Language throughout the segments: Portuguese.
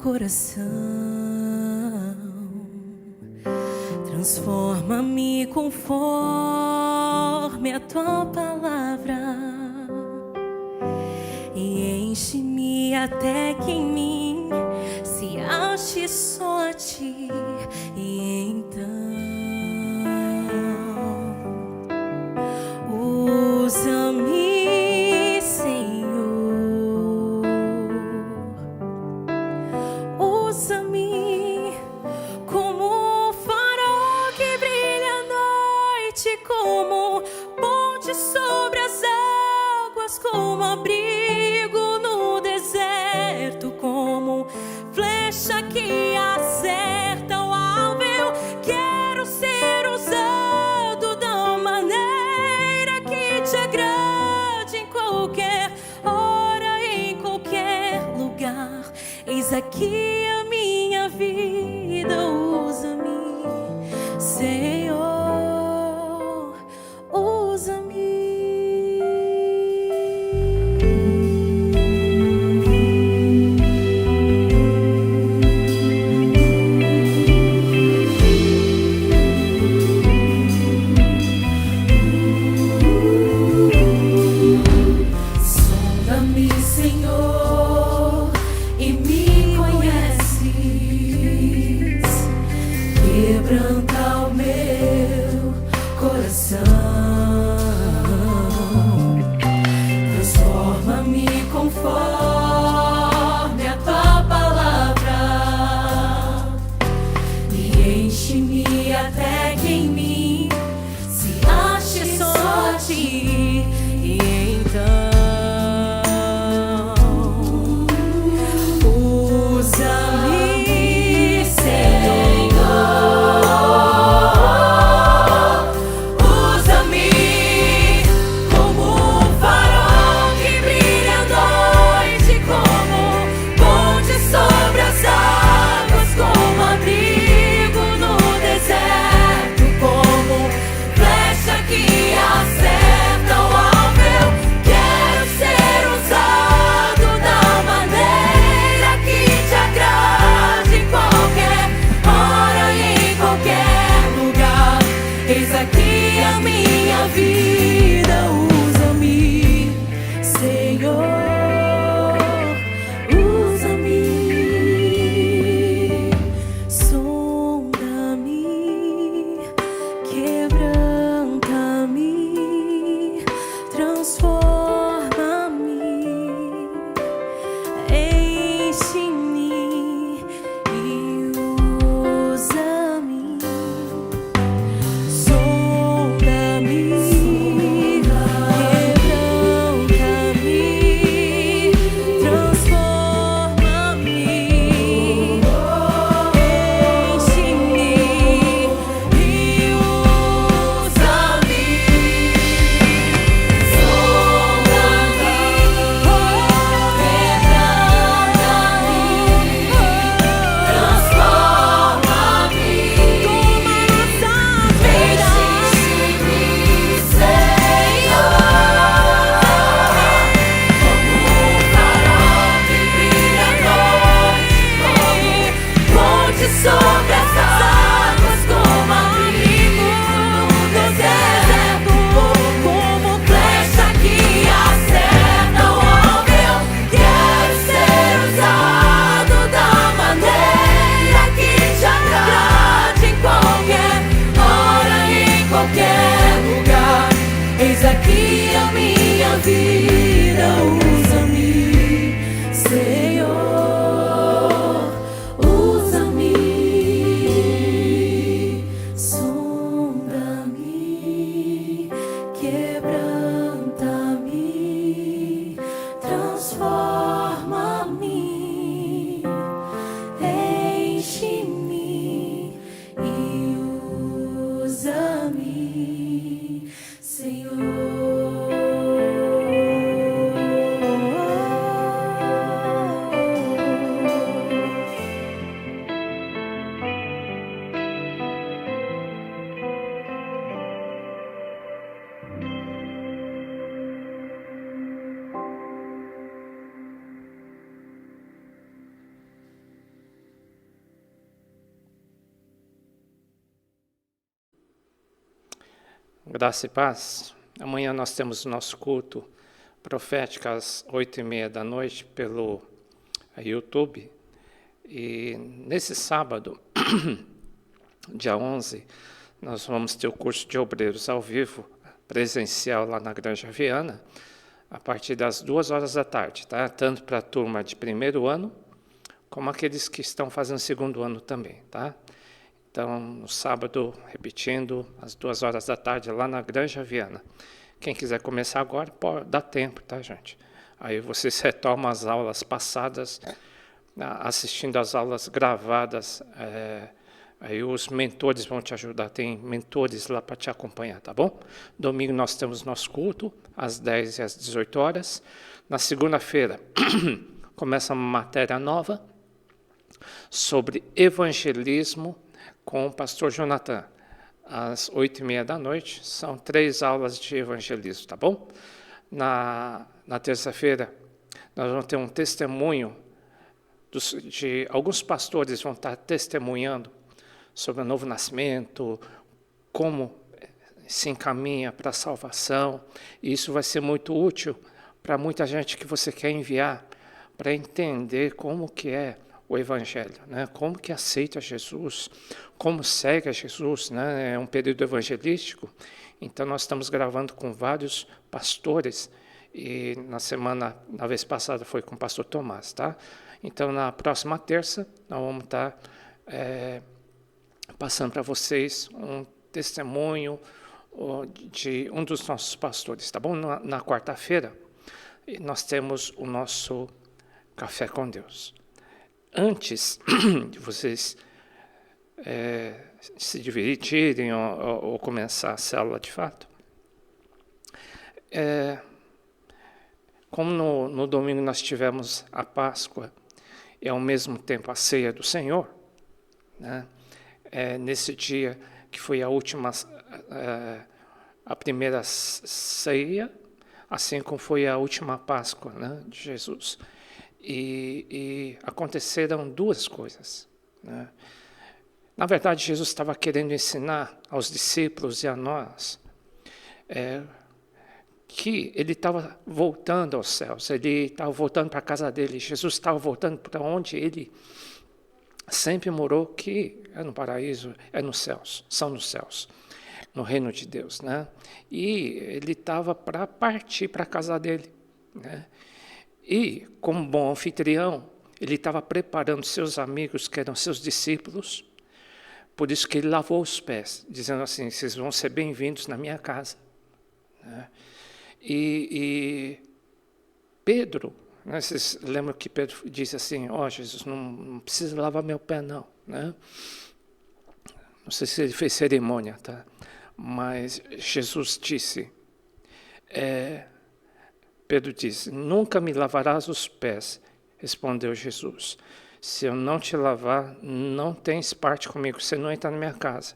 coração. Transforma-me conforme a tua palavra e enche-me até que em mim se ache só a ti. E então usa-me, Senhor, usa-me como um farol que brilha à noite, como ponte sobre as águas, como abrigo no deserto, como flecha que acerta o alvo. Eu quero ser usado da maneira que te agrade, em qualquer hora, em qualquer lugar. Eis aqui a minha vida, usa-me, Senhor, usa-me. Sonda-me, Senhor, e me conheces. Graça e paz. Amanhã nós temos o nosso culto profético às 8h30 da noite pelo YouTube. E nesse sábado, dia 11, nós vamos ter o curso de obreiros ao vivo, presencial lá na Granja Viana, a partir das 2h da tarde, tá? Tanto para a turma de primeiro ano, como aqueles que estão fazendo segundo ano também, tá? Então, no sábado, repetindo, às 2h da tarde, lá na Granja Viana. Quem quiser começar agora, pode, dá tempo, tá, gente? Aí vocês retomam as aulas passadas, assistindo as aulas gravadas. Aí os mentores vão te ajudar, tem mentores lá para te acompanhar, tá bom? Domingo nós temos nosso culto, às 10h e às 18h. Na segunda-feira, começa uma matéria nova sobre evangelismo, com o pastor Jonathan, às 8h30 da noite. São 3 aulas de evangelismo, tá bom? Na terça-feira, nós vamos ter um testemunho de alguns pastores vão estar testemunhando sobre o novo nascimento, como se encaminha para a salvação. E isso vai ser muito útil para muita gente que você quer enviar para entender como que é o Evangelho, né? Como que aceita Jesus, como segue a Jesus, né? É um período evangelístico, então nós estamos gravando com vários pastores, e na vez passada foi com o pastor Tomás, tá? Então na próxima terça nós vamos estar passando para vocês um testemunho de um dos nossos pastores, tá bom? Na quarta-feira nós temos o nosso Café com Deus. Antes de vocês se divertirem ou começar a célula de fato, como no domingo nós tivemos a Páscoa e ao mesmo tempo a ceia do Senhor, né? Nesse dia que foi a primeira ceia, assim como foi a última Páscoa, né, de Jesus. E aconteceram 2 coisas, né? Na verdade, Jesus estava querendo ensinar aos discípulos e a nós que ele estava voltando aos céus, ele estava voltando para a casa dele, Jesus estava voltando para onde ele sempre morou, que é no paraíso, é nos céus, são nos céus, no reino de Deus, né? E ele estava para partir para a casa dele, né? E, como bom anfitrião, ele estava preparando seus amigos, que eram seus discípulos, por isso que ele lavou os pés, dizendo assim: vocês vão ser bem-vindos na minha casa, né? E Pedro, né, vocês lembram que Pedro disse assim: Jesus, não precisa lavar meu pé não, né? Não sei se ele fez cerimônia, tá? Mas Jesus disse, Pedro disse: nunca me lavarás os pés. Respondeu Jesus: se eu não te lavar, não tens parte comigo, você não entra na minha casa.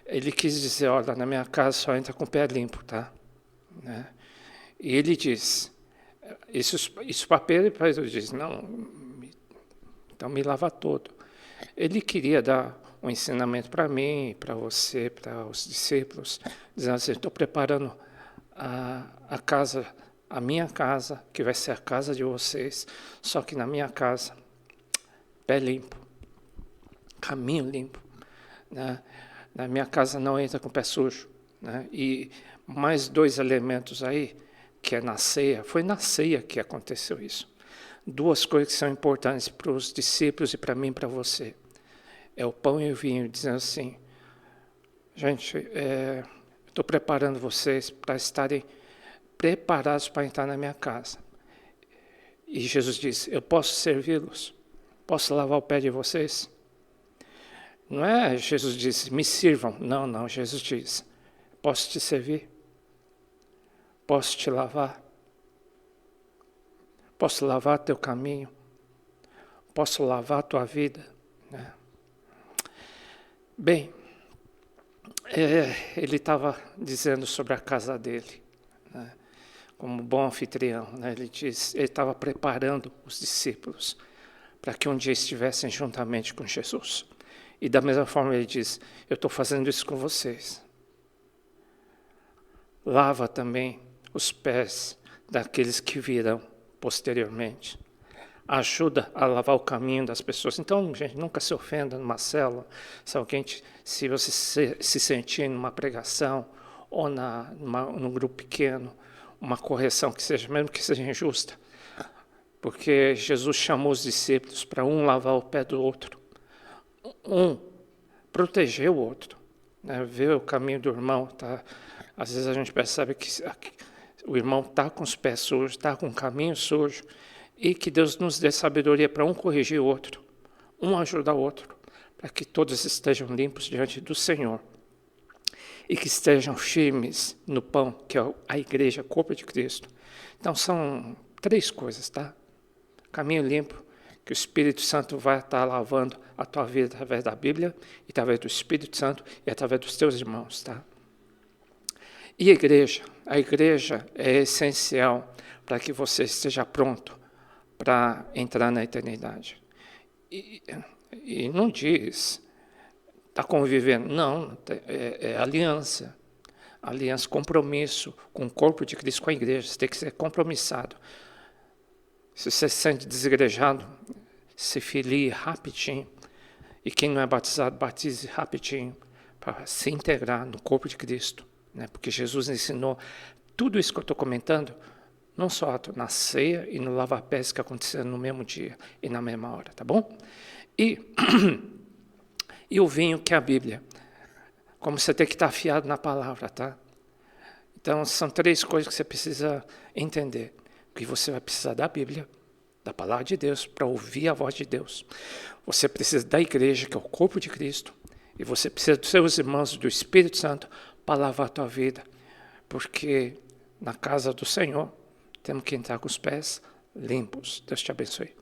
Ele quis dizer: olha, na minha casa só entra com o pé limpo, tá? Né? E ele diz, isso para Pedro, e Pedro diz: não, então me lava todo. Ele queria dar um ensinamento para mim, para você, para os discípulos, dizendo assim: estou preparando a casa, a minha casa, que vai ser a casa de vocês, só que na minha casa, pé limpo, caminho limpo, né? Na minha casa não entra com pé sujo, né? E mais 2 elementos aí, que é na ceia, foi na ceia que aconteceu isso. 2 coisas que são importantes para os discípulos e para mim e para você. É o pão e o vinho, dizendo assim: gente, estou preparando vocês para estarem preparados para entrar na minha casa. E Jesus disse: eu posso servi-los? Posso lavar o pé de vocês? Não é Jesus disse: me sirvam. Não, Jesus disse: posso te servir? Posso te lavar? Posso lavar teu caminho? Posso lavar tua vida? Né? Bem, ele estava dizendo sobre a casa dele, né? Como bom anfitrião, né? Ele estava preparando os discípulos para que um dia estivessem juntamente com Jesus. E da mesma forma ele diz: eu estou fazendo isso com vocês. lava também os pés daqueles que virão posteriormente. Ajuda a lavar o caminho das pessoas. Então, gente, nunca se ofenda numa célula, se você se sentir numa pregação ou num grupo pequeno, uma correção que seja, mesmo que seja injusta, porque Jesus chamou os discípulos para um lavar o pé do outro, um proteger o outro, né? Ver o caminho do irmão. Tá? Às vezes a gente percebe que o irmão está com os pés sujos, está com o caminho sujo, e que Deus nos dê sabedoria para um corrigir o outro, um ajudar o outro, para que todos estejam limpos diante do Senhor e que estejam firmes no pão, que é a igreja, o corpo de Cristo. Então são 3 coisas, tá? Caminho limpo, que o Espírito Santo vai estar lavando a tua vida através da Bíblia, e através do Espírito Santo e através dos teus irmãos, tá? E a igreja é essencial para que você esteja pronto para entrar na eternidade. E não diz, está convivendo, não, é aliança. Aliança, compromisso com o corpo de Cristo, com a igreja. Você tem que ser compromissado. Se você se sente desigrejado, se filie rapidinho. E quem não é batizado, batize rapidinho, para se integrar no corpo de Cristo. Né? Porque Jesus ensinou tudo isso que eu estou comentando, não só na ceia e no lava-pés que aconteceram no mesmo dia e na mesma hora, tá bom? E o vinho, que é a Bíblia. Como você tem que estar afiado na palavra, tá? Então, são 3 coisas que você precisa entender. Que você vai precisar da Bíblia, da palavra de Deus, para ouvir a voz de Deus. Você precisa da igreja, que é o corpo de Cristo. E você precisa dos seus irmãos, do Espírito Santo, para lavar a tua vida. Porque na casa do Senhor, temos que entrar com os pés limpos. Deus te abençoe.